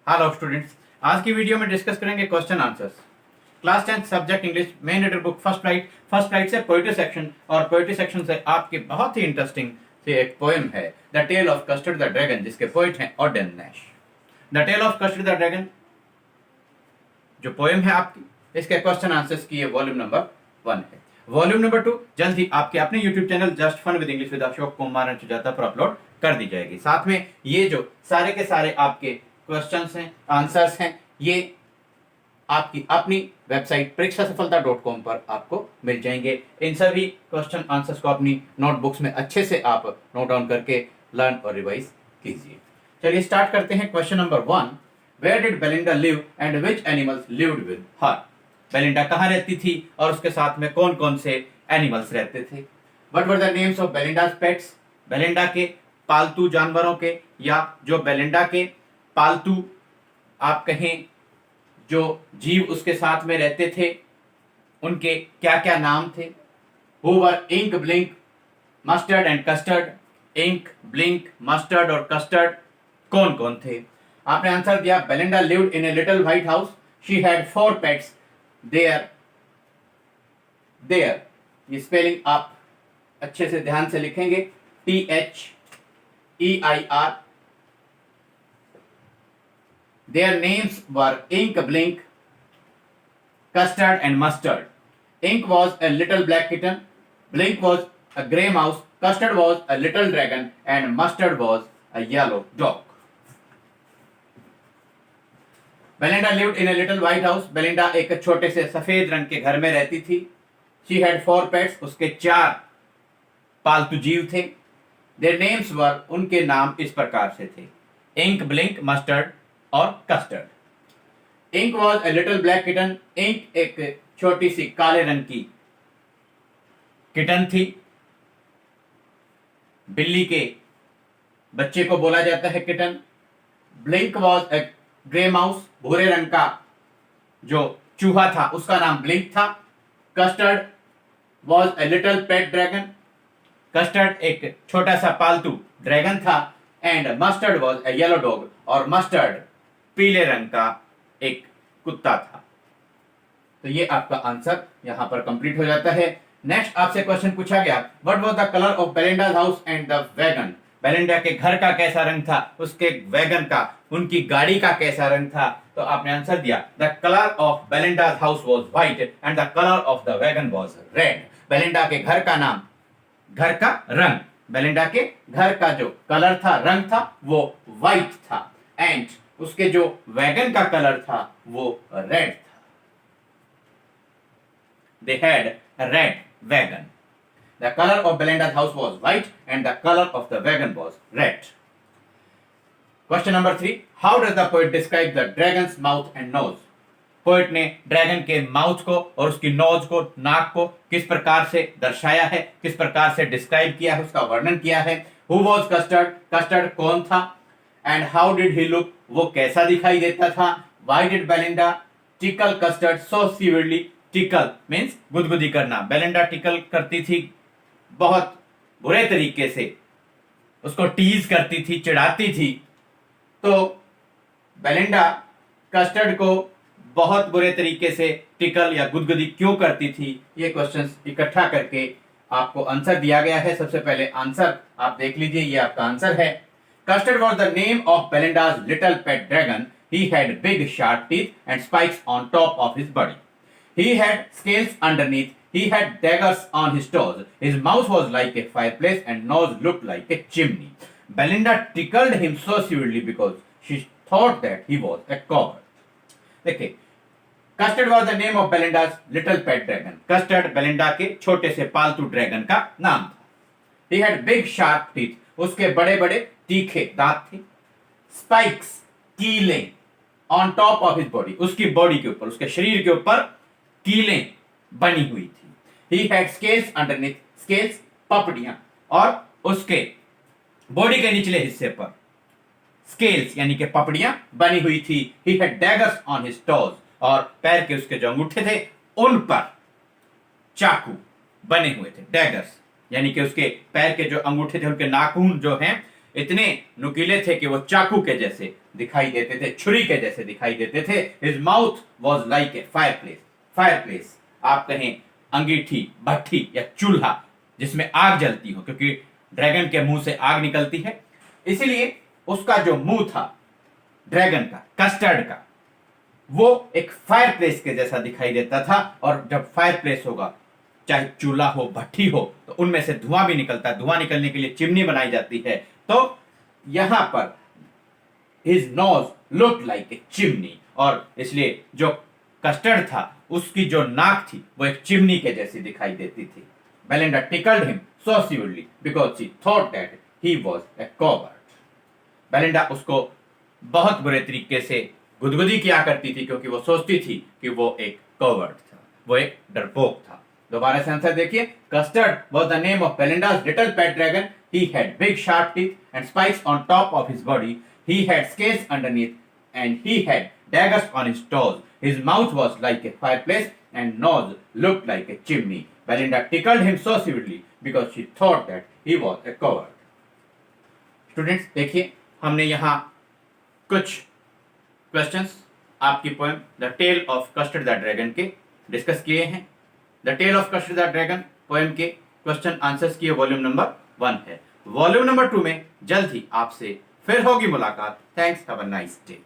Hello students, आज की video में डिस्कस करेंगे question answers. Class 10 subject English main reader book first flight से पोएट्री सेक्शन, और पोएट्री सेक्शन से आपकी बहुत ही इंटरेस्टिंग से एक पोएम है the tale of Custard the dragon, जिसके पोइट हैं Ogden Nash. The tale of Custard the dragon जो पोएम है आपकी, इसके क्वेश्चन आंसर्स की ये वॉल्यूम नंबर 1 है। वॉल्यूम नंबर 2 जल्द ही आपके अपने YouTube channel just fun with English with Ashok Kumar and Sujata पर अपलोड कर दी जाएगी। साथ में ये जो सारे के सारे आपके क्वेश्चंस हैं, आंसर्स हैं, ये आपकी अपनी वेबसाइट परीक्षासफलता.com पर आपको मिल जाएंगे। इन सभी क्वेश्चन आंसर्स को अपनी नोटबुक्स में अच्छे से आप नोट डाउन करके लर्न और रिवाइज कीजिए। चलिए स्टार्ट करते हैं। Question number 1, where did Belinda live and which animals lived with her. Belinda कहाँ रहती थी और उसके साथ में कौन कौन से एनिमल्स रहते थे। What were the names of Belinda's pets. Belinda के पालतू जानवरों के, या जो बेलिंडा के पालतू आप कहें जो जीव उसके साथ में रहते थे, उनके क्या क्या नाम थे। Who were Ink, Blink, Mustard and Custard. Ink, Blink, Mustard और कस्टर्ड कौन कौन थे। आपने आंसर दिया Belinda lived in a little white house, she had 4 pets. There ये स्पेलिंग आप अच्छे से ध्यान से लिखेंगे, THEIR। Their names were Ink, Blink, Custard and Mustard. Ink was a little black kitten, Blink was a grey mouse, Custard was a little dragon and Mustard was a yellow dog. Belinda lived in a little white house. Belinda एक छोटे से सफेद रंग के घर में रहती थी। She had 4 pets. उसके 4 पालतू जीव थे। Their names were, उनके नाम इस प्रकार से थे, Ink, Blink, Mustard और Custard. Ink was a little black kitten. Ink एक छोटी सी काले रंग की किटन थी। बिल्ली के बच्चे को बोला जाता है kitten. Blink was a grey mouse, भूरे रंग का जो चूहा था उसका नाम ब्लिंक था। Custard was a little pet dragon. Custard एक छोटा सा पालतू ड्रैगन था। And mustard was a yellow dog, और मस्टर्ड पीले रंग का एक कुत्ता था। तो ये आपका आंसर यहां पर कंप्लीट हो जाता है। नेक्स्ट आपसे क्वेश्चन पूछा गया, what was the colour of Belinda's house and the wagon. Belinda के घर का कैसा रंग था, उसके वैगन का, उनकी गाड़ी का कैसा रंग था। तो आपने आंसर दिया the colour of Belinda's house was white and the colour of the wagon was red. Belinda के घर का नाम, घर का रंग, बेलिंडा के घर का जो कलर था, रंग था, वो व्हाइट था। एंड उसके जो वैगन का कलर था वो रेड था। They had a red wagon. The color of Belinda's house was white and the color of the wagon was red. Question number 3. How does the poet describe the dragon's mouth and nose? Poet ने dragon के mouth को और उसकी knows को, नाक को किस प्रकार से दर्शाया है, किस प्रकार से डिस्क्राइब किया है, उसका वर्णन किया है। Who was custard? कस्टर्ड कौन था? And how did he look? वो कैसा दिखाई देता था। Why did Belinda tickle custard so severely? Tickle means गुदगुदी करना। बेलिंडा टिकल करती थी बहुत बुरे तरीके से, उसको टीज करती थी, चिढ़ाती थी। तो बेलिंडा कस्टर्ड को बहुत बुरे तरीके से टिकल या गुदगुदी क्यों करती थी, ये क्वेश्चंस इकट्ठा करके आपको आंसर दिया गया है। सबसे पहले आंसर आप देख लीजिए, ये आपका आंसर है। Custard was the name of Belinda's little pet dragon. He had big sharp teeth and spikes on top of his body. He had scales underneath. He had daggers on his toes. His mouth was like a fireplace and nose looked like a chimney. Belinda tickled him so severely because she thought that he was a coward. देखिए, Custard was the name of Belinda's little pet dragon. Custard Belinda के छोटे से पालतू dragon का नाम था। He had big sharp teeth. उसके बड़े बड़े तीखे दांत थे। स्पाइक्स, कीलें, on top of his body, उसकी बॉडी के ऊपर, उसके शरीर के ऊपर कीलें बनी हुई थी। He had scales underneath, scales पपड़ियां, और उसके बॉडी के निचले हिस्से पर स्केल्स यानी कि पपड़ियां बनी हुई थी। He had daggers on his toes, और पैर के उसके जो अंगूठे थे उन पर चाकू बने हुए थे। डैगर्स यानी कि उसके पैर के जो अंगूठे थे, उनके नाखून जो हैं इतने नुकीले थे कि वो चाकू के जैसे दिखाई देते थे, छुरी के जैसे दिखाई देते थे। His mouth was like a fireplace. Fireplace आप कहें अंगीठी, भट्ठी या चूल्हा जिसमें आग जलती हो, क्योंकि ड्रैगन के मुंह से आग निकलती है, इसीलिए उसका जो मुंह था ड्रैगन का, कस्टर्ड का, वो एक फायरप्लेस के जैसा दिखाई देता था। और जब फायरप्लेस होगा, चाहे चूल्हा हो, भट्ठी हो, तो उनमें से धुआं भी निकलता है। धुआं निकलने के लिए चिमनी बनाई जाती है। तो यहां पर his nose look like a chimney, और इसलिए जो कस्टर्ड था उसकी जो नाक थी वो एक चिमनी के जैसी दिखाई देती थी। Belinda tickled him so severely because she thought that he was a coward. Belinda उसको बहुत बुरे तरीके से गुदगुदी किया करती थी, क्योंकि वो सोचती थी कि वो एक कवर्ड था, वो एक डरपोक था। दोबारा से आंसर देखिए। Custard was the name of Belinda's little pet dragon. He had big sharp teeth and spikes on top of his body. He had scales underneath and he had daggers on his toes. His mouth was like a fireplace and nose looked like a chimney. Belinda tickled him so severely because she thought that he was a coward. Students देखिए, हमने यहाँ कुछ questions आपकी poem the tale of Custard the dragon के discuss किए हैं। The tale of Custard the dragon poem के question answers की वॉल्यूम नंबर 1 है। वॉल्यूम नंबर 2 में जल्द ही आपसे फिर होगी मुलाकात। Thanks, have a nice day.